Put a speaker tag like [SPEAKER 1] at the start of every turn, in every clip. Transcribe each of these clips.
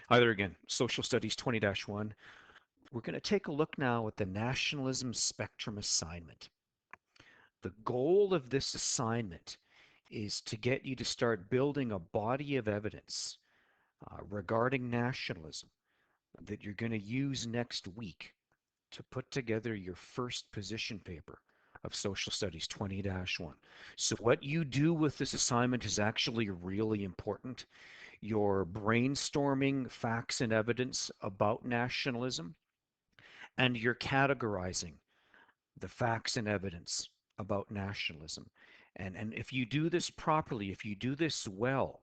[SPEAKER 1] Hi there again, Social Studies 20-1. We're going to take a look now at the nationalism spectrum assignment. The goal of this assignment is to get you to start building a body of evidence regarding nationalism that you're going to use next week to put together your first position paper of Social Studies 20-1. So what you do with this assignment is actually really important. You're brainstorming facts and evidence about nationalism, and you're categorizing the facts and evidence about nationalism. And if you do this properly, if you do this well,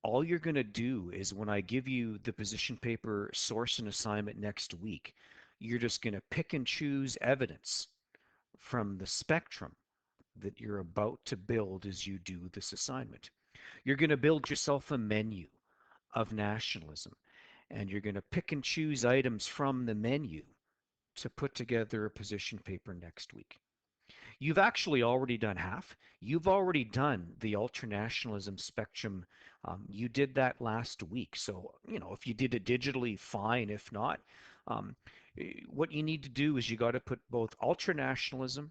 [SPEAKER 1] all you're going to do is when I give you the position paper source and assignment next week, you're just going to pick and choose evidence from the spectrum that you're about to build as you do this assignment. You're going to build yourself a menu of nationalism, and you're going to pick and choose items from the menu to put together a position paper next week. You've actually already done half. You've already done the ultranationalism spectrum. You did that last week. So, if you did it digitally, fine. If not, um, what you need to do is you got to put both ultranationalism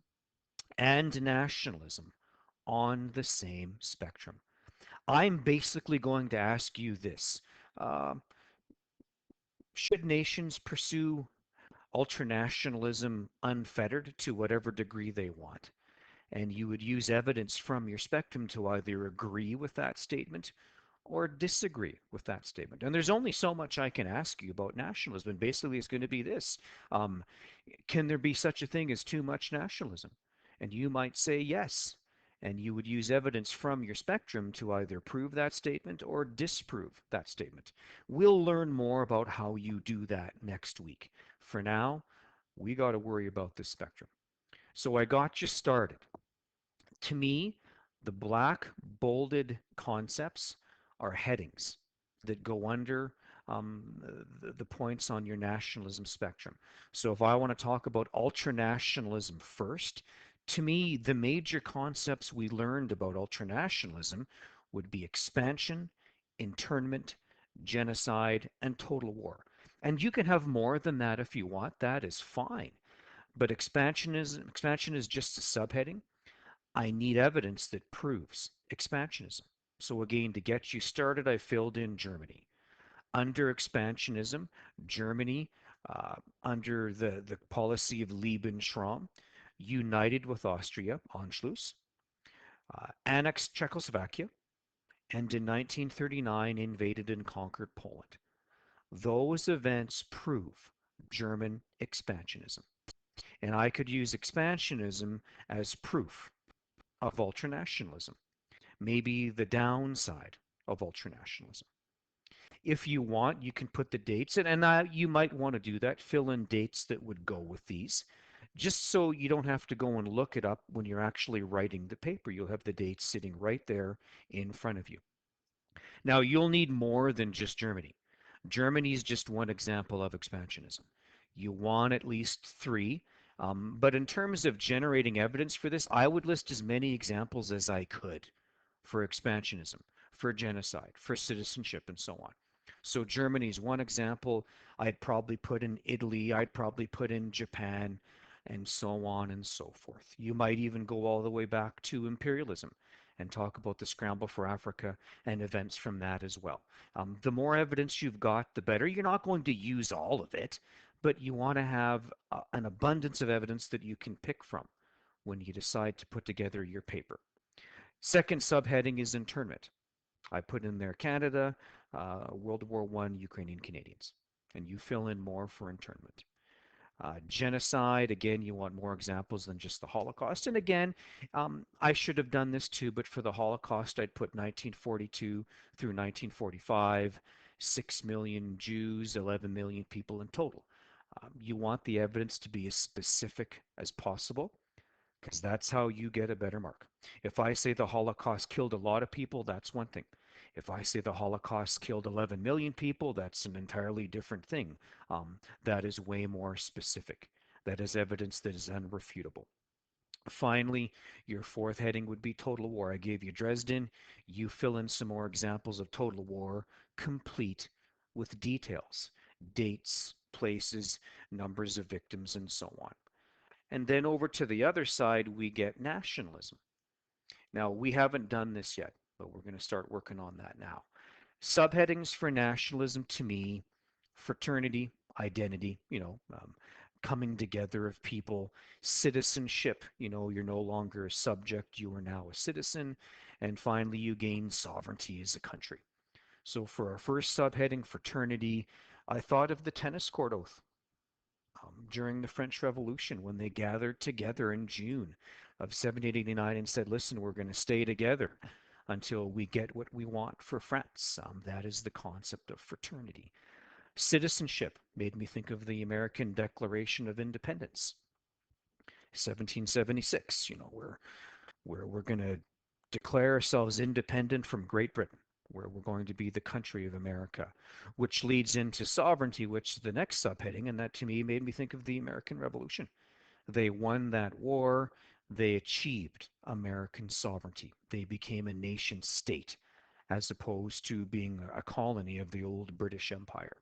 [SPEAKER 1] and nationalism on the same spectrum. I'm basically going to ask you this. Uh, should nations pursue ultranationalism unfettered to whatever degree they want? And you would use evidence from your spectrum to either agree with that statement or disagree with that statement. And there's only so much I can ask you about nationalism. And basically, it's going to be this. Um, can there be such a thing as too much nationalism? And you might say yes. And you would use evidence from your spectrum to either prove that statement or disprove that statement. We'll learn more about how you do that next week. For now, we got to worry about this spectrum. So I got you started. To me, the black bolded concepts are headings that go under the points on your nationalism spectrum. So if I want to talk about ultranationalism first, to me, the major concepts we learned about ultranationalism would be expansion, internment, genocide, and total war. And you can have more than that if you want. That is fine. But expansion is just a subheading. I need evidence that proves expansionism. So again, to get you started, I filled in Germany. Under expansionism, Germany, under the policy of Lebensraum, united with Austria, Anschluss, annexed Czechoslovakia, and in 1939 invaded and conquered Poland. Those events prove German expansionism. And I could use expansionism as proof of ultranationalism, maybe the downside of ultranationalism. If you want, you can put the dates, and you might want to do that, fill in dates that would go with these, just so you don't have to go and look it up when you're actually writing the paper. You'll have the dates sitting right there in front of you. Now, you'll need more than just Germany. Germany is just one example of expansionism. You want at least three. But in terms of generating evidence for this, I would list as many examples as I could for expansionism, for genocide, for citizenship, and so on. So Germany's one example. I'd probably put in Italy, I'd probably put in Japan, and so on and so forth. You might even go all the way back to imperialism and talk about the scramble for Africa and events from that as well. The more evidence you've got, the better. You're not going to use all of it, but you want to have an abundance of evidence that you can pick from when you decide to put together your paper. Second subheading is internment. I put in there Canada, World War I, Ukrainian Canadians, and you fill in more for internment. Genocide, again, you want more examples than just the Holocaust. And again, I should have done this too, but for the Holocaust, I'd put 1942 through 1945, 6 million Jews, 11 million people in total. You want the evidence to be as specific as possible, because that's how you get a better mark. If I say the Holocaust killed a lot of people, that's one thing. If I say the Holocaust killed 11 million people, that's an entirely different thing. That is way more specific. That is evidence that is unrefutable. Finally, your fourth heading would be total war. I gave you Dresden. You fill in some more examples of total war, complete with details, dates, places, numbers of victims, and so on. And then over to the other side, we get nationalism. Now, we haven't done this yet, but we're going to start working on that now. Subheadings for nationalism to me: fraternity, identity, coming together of people; citizenship, you're no longer a subject, you are now a citizen; and finally, you gain sovereignty as a country. So for our first subheading, fraternity, I thought of the tennis court oath during the French Revolution when they gathered together in June of 1789 and said, listen, we're going to stay together until we get what we want for France. That is the concept of fraternity. Citizenship made me think of the American Declaration of Independence, 1776, where we're going to declare ourselves independent from Great Britain, where we're going to be the country of America, which leads into sovereignty, which is the next subheading, and that to me made me think of the American Revolution. They won that war. They achieved American sovereignty. They became a nation state as opposed to being a colony of the old British Empire.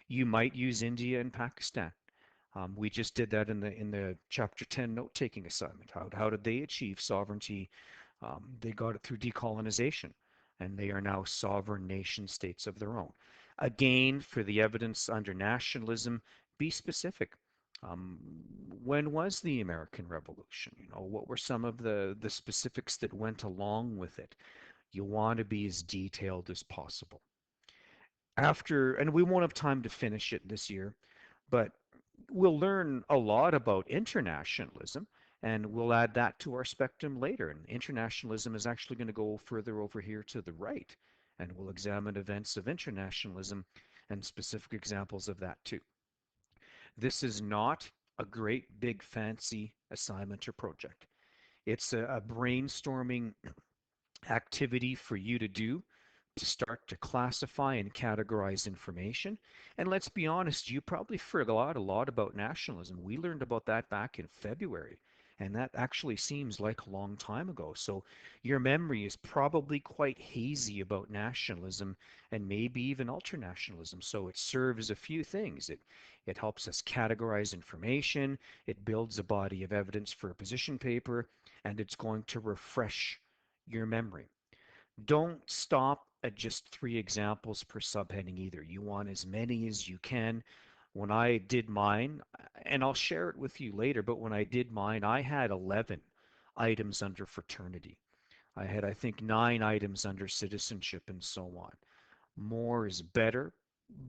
[SPEAKER 1] You might use India and Pakistan. We just did that in the Chapter 10 note-taking assignment. How did they achieve sovereignty? They got it through decolonization, and they are now sovereign nation states of their own. Again, for the evidence under nationalism, be specific. Um, when was the American Revolution? What were some of the specifics that went along with it? You want to be as detailed as possible. After, and we won't have time to finish it this year, but we'll learn a lot about internationalism, and we'll add that to our spectrum later. And internationalism is actually going to go further over here to the right, and we'll examine events of internationalism and specific examples of that too. This is not a great big fancy assignment or project. It's a brainstorming activity for you to do to start to classify and categorize information. And let's be honest, you probably forgot a lot about nationalism. We learned about that back in February, and that actually seems like a long time ago. So your memory is probably quite hazy about nationalism and maybe even ultranationalism. So it serves a few things. It helps us categorize information, it builds a body of evidence for a position paper, and it's going to refresh your memory. Don't stop at just 3 examples per subheading either. You want as many as you can. When I did mine, and I'll share it with you later, but when I did mine, I had 11 items under fraternity. I had, I think, 9 items under citizenship and so on. More is better,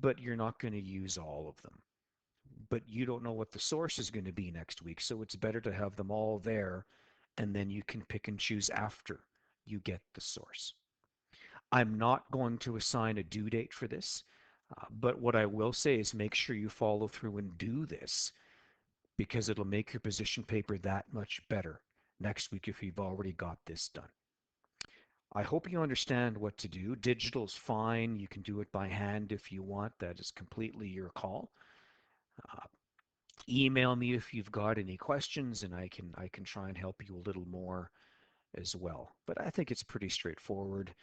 [SPEAKER 1] but you're not going to use all of them. But you don't know what the source is going to be next week, so it's better to have them all there, and then you can pick and choose after you get the source. I'm not going to assign a due date for this, but what I will say is make sure you follow through and do this because it'll make your position paper that much better next week if you've already got this done. I hope you understand what to do. Digital is fine. You can do it by hand if you want. That is completely your call. Uh, Email me if you've got any questions, and I can try and help you a little more as well. But I think it's pretty straightforward.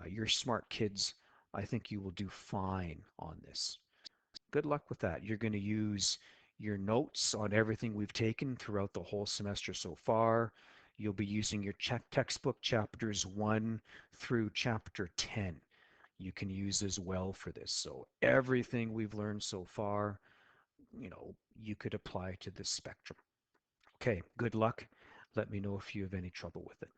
[SPEAKER 1] You're smart kids. I think you will do fine on this. Good luck with that. You're going to use your notes on everything we've taken throughout the whole semester so far. You'll be using your textbook chapters 1 through chapter 10. You can use as well for this. So everything we've learned so far, you could apply to this spectrum. Okay, good luck. Let me know if you have any trouble with it.